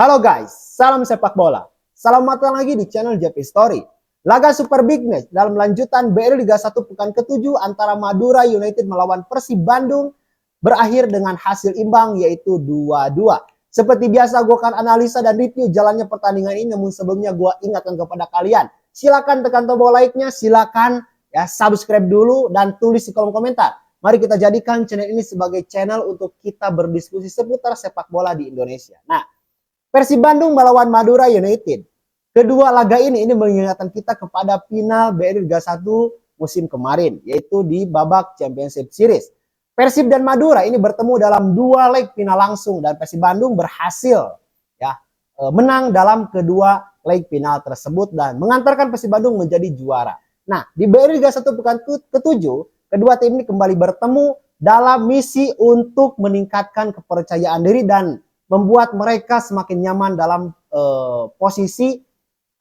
Halo guys, salam sepak bola. Selamat datang lagi di channel JP Story. Laga Super Big Match dalam lanjutan BRI Liga 1 pekan ke-7 antara Madura United melawan Persib Bandung berakhir dengan hasil imbang yaitu 2-2. Seperti biasa gue akan analisa dan review jalannya pertandingan ini, namun sebelumnya gue ingatkan kepada kalian, silakan tekan tombol like-nya, silakan ya subscribe dulu dan tulis di kolom komentar. Mari kita jadikan channel ini sebagai channel untuk kita berdiskusi seputar sepak bola di Indonesia. Nah, Persib Bandung melawan Madura United. Kedua laga ini mengingatkan kita kepada final BRI Liga 1 musim kemarin, yaitu di babak Championship Series. Persib dan Madura ini bertemu dalam dua leg final langsung dan Persib Bandung berhasil ya menang dalam kedua leg final tersebut dan mengantarkan Persib Bandung menjadi juara. Nah, di BRI Liga 1 pekan ke-7, kedua tim ini kembali bertemu dalam misi untuk meningkatkan kepercayaan diri dan membuat mereka semakin nyaman dalam posisi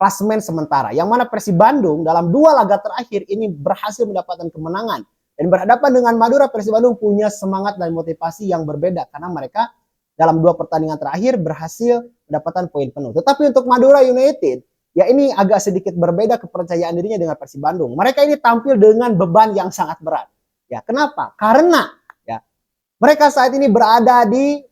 klasemen sementara. Yang mana Persib Bandung dalam dua laga terakhir ini berhasil mendapatkan kemenangan. Dan berhadapan dengan Madura, Persib Bandung punya semangat dan motivasi yang berbeda. Karena mereka dalam dua pertandingan terakhir berhasil mendapatkan poin penuh. Tetapi untuk Madura United, ya ini agak sedikit berbeda kepercayaan dirinya dengan Persib Bandung. Mereka ini tampil dengan beban yang sangat berat. Ya, kenapa? Karena ya mereka saat ini berada di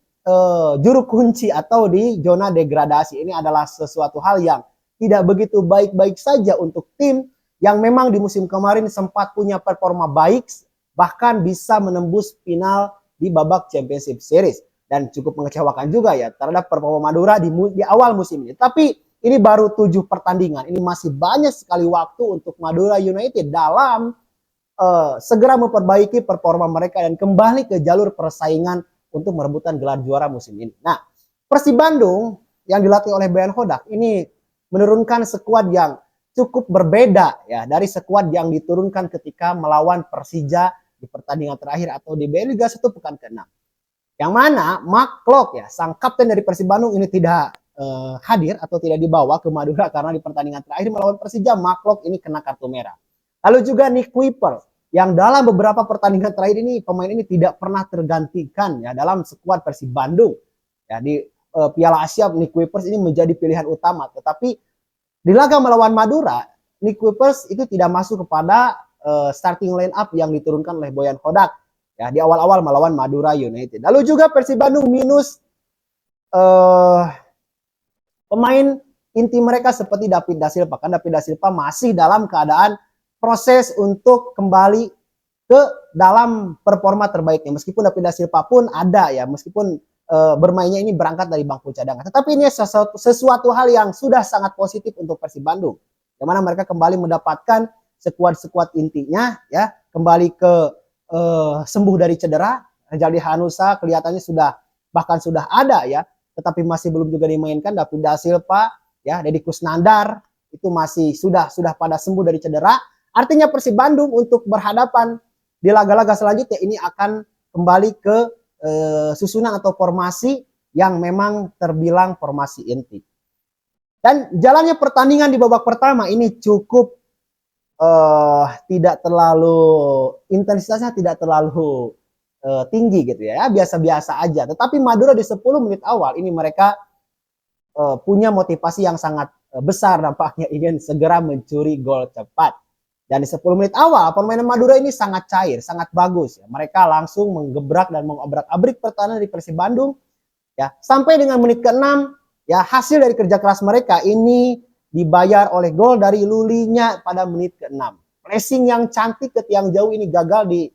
juru kunci atau di zona degradasi. Ini adalah sesuatu hal yang tidak begitu baik-baik saja untuk tim yang memang di musim kemarin sempat punya performa baik, bahkan bisa menembus final di babak Championship Series. Dan cukup mengecewakan juga ya terhadap performa Madura di awal musim ini. Tapi ini baru 7 pertandingan. Ini masih banyak sekali waktu untuk Madura United dalam segera memperbaiki performa mereka dan kembali ke jalur persaingan untuk merebutkan gelar juara musim ini. Nah, Persib Bandung yang dilatih oleh Boyan Hodak ini menurunkan skuad yang cukup berbeda ya dari skuad yang diturunkan ketika melawan Persija di pertandingan terakhir atau di BRI Liga 1 pekan ke-6. Yang mana Mark Klok ya, sang kapten dari Persib Bandung ini tidak hadir atau tidak dibawa ke Madura karena di pertandingan terakhir melawan Persija Mark Klok ini kena kartu merah. Lalu juga Nick Kuiper yang dalam beberapa pertandingan terakhir ini pemain ini tidak pernah tergantikan ya dalam skuad Persib Bandung. Ya di Piala Asia Nick Kuipers ini menjadi pilihan utama, tetapi di laga melawan Madura Nick Kuipers itu tidak masuk kepada starting line up yang diturunkan oleh Boyan Hodak ya di awal-awal melawan Madura United. Lalu juga Persib Bandung minus pemain inti mereka seperti David Da Silva. Kan David Da Silva masih dalam keadaan proses untuk kembali ke dalam performa terbaiknya. Meskipun David Da Silva pun ada ya, meskipun bermainnya ini berangkat dari bangku cadangan. Tetapi ini sesuatu hal yang sudah sangat positif untuk Persib Bandung. Yang mana mereka kembali mendapatkan skuad-skuad intinya ya, kembali ke sembuh dari cedera. Jadi Hanusa kelihatannya bahkan sudah ada ya, tetapi masih belum juga dimainkan. David Da Silva ya, Deddy Kusnandar itu masih sudah pada sembuh dari cedera. Artinya Persib Bandung untuk berhadapan di laga-laga selanjutnya ini akan kembali ke susunan atau formasi yang memang terbilang formasi inti. Dan jalannya pertandingan di babak pertama ini cukup tidak terlalu, intensitasnya tidak terlalu tinggi gitu ya, biasa-biasa aja. Tetapi Madura di 10 menit awal ini mereka punya motivasi yang sangat besar, nampaknya ingin segera mencuri gol cepat. Dan di 10 menit awal permainan Madura ini sangat cair, sangat bagus ya. Mereka langsung menggebrak dan mengobrak-abrik pertahanan di Persib Bandung ya. Sampai dengan menit ke-6 ya, hasil dari kerja keras mereka ini dibayar oleh gol dari Lulinya pada menit ke-6. Pressing yang cantik ke tiang jauh ini gagal di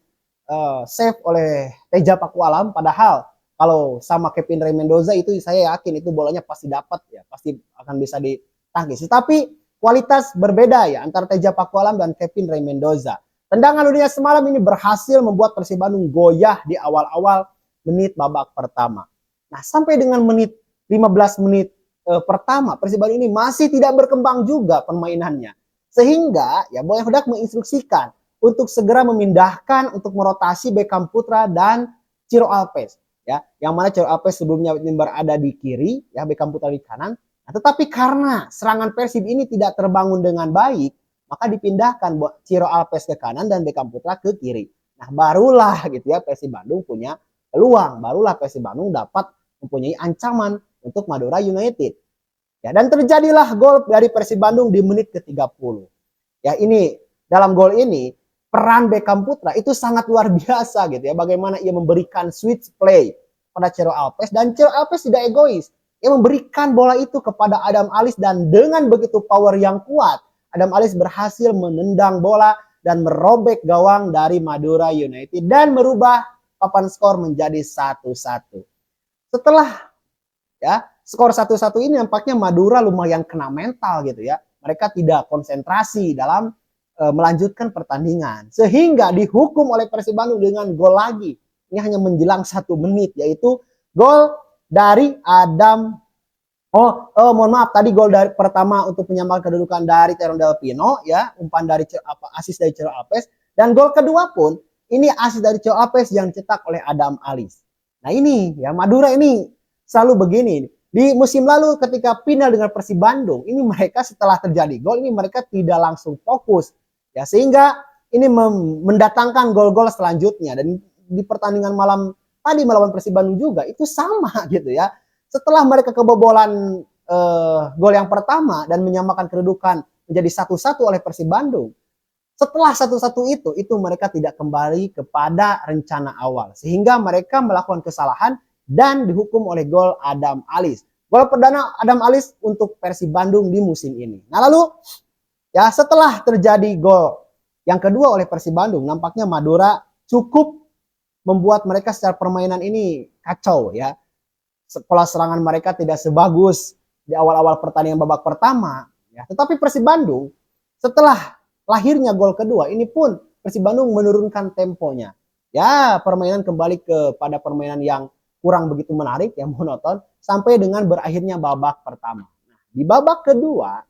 save oleh Teja Pakualam, padahal kalau sama Kevin Rey Mendoza itu saya yakin itu bolanya pasti dapat ya, pasti akan bisa ditangkis. Tapi kualitas berbeda ya antara Teja Pakualam dan Kevin Rey Mendoza. Tendangan Lulinya semalam ini berhasil membuat Persib Bandung goyah di awal-awal menit babak pertama. Nah, sampai dengan 15 menit pertama Persib Bandung ini masih tidak berkembang juga permainannya. Sehingga ya Boyan Hodak menginstruksikan untuk segera memindahkan untuk merotasi Beckham Putra dan Ciro Alves ya. Yang mana Ciro Alves sebelumnya berada di kiri ya, Beckham Putra di kanan. Nah, tetapi karena serangan Persib ini tidak terbangun dengan baik, maka dipindahkan Ciro Alves ke kanan dan Beckham Putra ke kiri. Nah, barulah gitu ya Persib Bandung punya peluang, barulah Persib Bandung dapat mempunyai ancaman untuk Madura United. Ya, dan terjadilah gol dari Persib Bandung di menit ke-30. Ya, ini dalam gol ini peran Beckham Putra itu sangat luar biasa gitu ya. Bagaimana ia memberikan switch play pada Ciro Alves, dan Ciro Alves tidak egois. Ia memberikan bola itu kepada Adam Alis, dan dengan begitu power yang kuat, Adam Alis berhasil menendang bola dan merobek gawang dari Madura United dan merubah papan skor menjadi 1-1. Setelah ya skor 1-1 ini, nampaknya Madura lumayan kena mental gitu ya. Mereka tidak konsentrasi dalam melanjutkan pertandingan, sehingga dihukum oleh Persib Bandung dengan gol lagi. Ini hanya menjelang 1 menit, yaitu gol dari Adam. Mohon maaf, tadi gol dari pertama untuk menyamakan kedudukan dari Teron Del Pino, ya, umpan dari asis dari Ciro Alves, dan gol kedua pun ini asis dari Ciro Alves yang dicetak oleh Adam Alis. Nah ini ya, Madura ini selalu begini. Di musim lalu ketika final dengan Persib Bandung, ini mereka setelah terjadi gol ini mereka tidak langsung fokus, ya, sehingga ini mendatangkan gol-gol selanjutnya. Dan di pertandingan malam tadi melawan Persib Bandung juga itu sama gitu ya. Setelah mereka kebobolan gol yang pertama dan menyamakan kedudukan menjadi 1-1 oleh Persib Bandung, setelah 1-1 itu mereka tidak kembali kepada rencana awal, sehingga mereka melakukan kesalahan dan dihukum oleh gol Adam Alis. Gol perdana Adam Alis untuk Persib Bandung di musim ini. Nah lalu ya, setelah terjadi gol yang kedua oleh Persib Bandung, nampaknya Madura cukup membuat mereka secara permainan ini kacau ya. Pola serangan mereka tidak sebagus di awal-awal pertandingan babak pertama ya. Tetapi Persib Bandung setelah lahirnya gol kedua ini pun Persib Bandung menurunkan temponya. Ya, permainan kembali kepada permainan yang kurang begitu menarik, yang monoton, sampai dengan berakhirnya babak pertama. Nah, di babak kedua,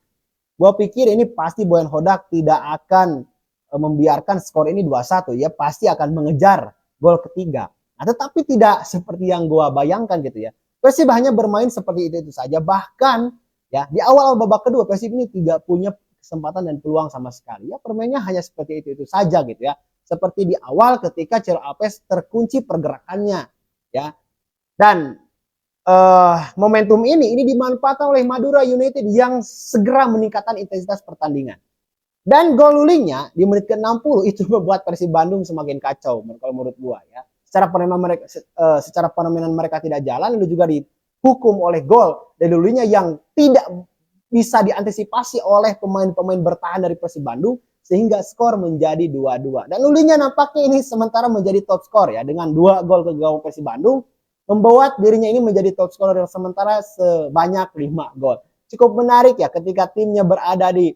gue pikir ini pasti Boyan Hodak tidak akan membiarkan skor ini 2-1. Ya pasti akan mengejar gol ketiga. Nah, tetapi tidak seperti yang gue bayangkan gitu ya. Persib hanya bermain seperti itu saja. Bahkan ya di awal babak kedua Persib ini tidak punya kesempatan dan peluang sama sekali. Ya permainnya hanya seperti itu saja gitu ya. Seperti di awal ketika Ciro Alves terkunci pergerakannya ya. Dan momentum ini dimanfaatkan oleh Madura United yang segera meningkatkan intensitas pertandingan. Dan gol lulingnya di menit ke-60 itu membuat Persib Bandung semakin kacau kalau menurut gua ya. Secara permainan mereka tidak jalan, lalu juga dihukum oleh gol dari lulingnya yang tidak bisa diantisipasi oleh pemain-pemain bertahan dari Persib Bandung, sehingga skor menjadi 2-2. Dan lulingnya nampaknya ini sementara menjadi top skor ya, dengan 2 gol ke gawang Persib Bandung, membuat dirinya ini menjadi top scorer sementara sebanyak 5 gol. Cukup menarik ya ketika timnya berada di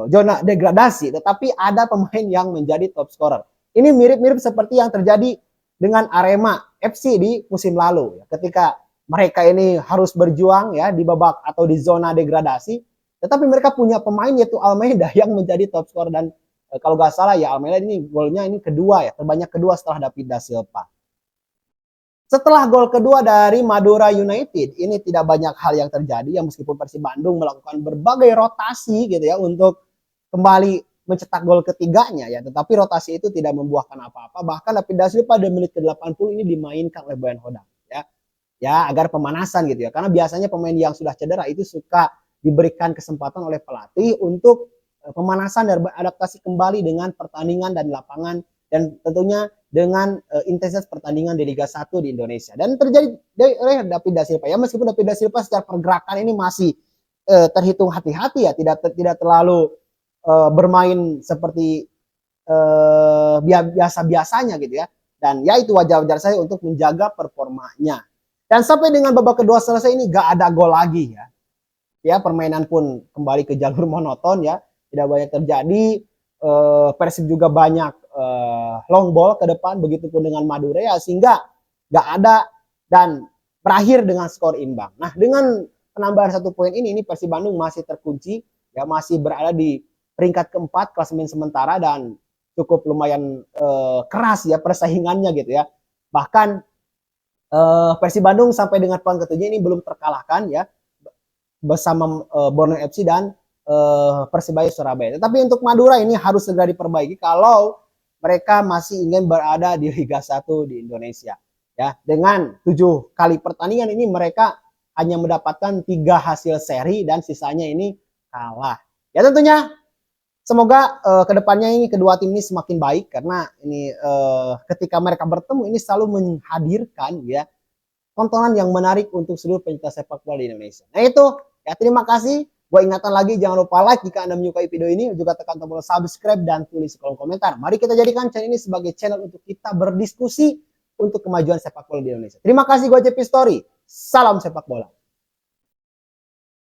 zona degradasi, tetapi ada pemain yang menjadi top scorer. Ini mirip-mirip seperti yang terjadi dengan Arema FC di musim lalu ya, ketika mereka ini harus berjuang ya di babak atau di zona degradasi, tetapi mereka punya pemain yaitu Almeida yang menjadi top scorer. Dan kalau nggak salah ya Almeida ini golnya ini kedua ya, terbanyak kedua setelah David da Silva. Setelah gol kedua dari Madura United, ini tidak banyak hal yang terjadi ya, meskipun Persib Bandung melakukan berbagai rotasi gitu ya untuk kembali mencetak gol ketiganya ya, tetapi rotasi itu tidak membuahkan apa-apa. Bahkan David da Silva pada menit ke-80 ini dimainkan oleh Boyan Hodak ya. Ya, agar pemanasan gitu ya. Karena biasanya pemain yang sudah cedera itu suka diberikan kesempatan oleh pelatih untuk pemanasan dan beradaptasi kembali dengan pertandingan dan lapangan, dan tentunya dengan intensitas pertandingan di Liga 1 di Indonesia. Dan terjadi oleh David da Silva ya, meskipun David da Silva secara pergerakan ini masih terhitung hati-hati ya, tidak terlalu bermain seperti biasa-biasanya gitu ya. Dan ya itu wajar-wajar saya untuk menjaga performanya. Dan sampai dengan babak kedua selesai ini gak ada gol lagi ya. Ya, permainan pun kembali ke jalur monoton ya, tidak banyak terjadi. Persib juga banyak long ball ke depan, begitupun dengan Madura ya, sehingga gak ada dan berakhir dengan skor imbang. Nah, dengan penambahan 1 poin ini Persib Bandung masih terkunci ya, masih berada di peringkat keempat klasemen sementara, dan cukup lumayan keras ya persaingannya gitu ya. Bahkan Persib Bandung sampai dengan poin ke-7 ini belum terkalahkan ya, bersama Borneo FC dan Persibaya Surabaya. Tetapi untuk Madura ini harus segera diperbaiki kalau mereka masih ingin berada di Liga 1 di Indonesia. Ya, dengan 7 kali pertandingan ini mereka hanya mendapatkan 3 hasil seri dan sisanya ini kalah. Ya tentunya semoga kedepannya ini kedua tim ini semakin baik karena ini ketika mereka bertemu ini selalu menghadirkan ya tontonan yang menarik untuk seluruh pencinta sepak bola di Indonesia. Nah itu ya, terima kasih. Gue ingatkan lagi, jangan lupa like jika Anda menyukai video ini, juga tekan tombol subscribe dan tulis kolom komentar. Mari kita jadikan channel ini sebagai channel untuk kita berdiskusi untuk kemajuan sepak bola di Indonesia. Terima kasih, gue JP Story. Salam sepak bola.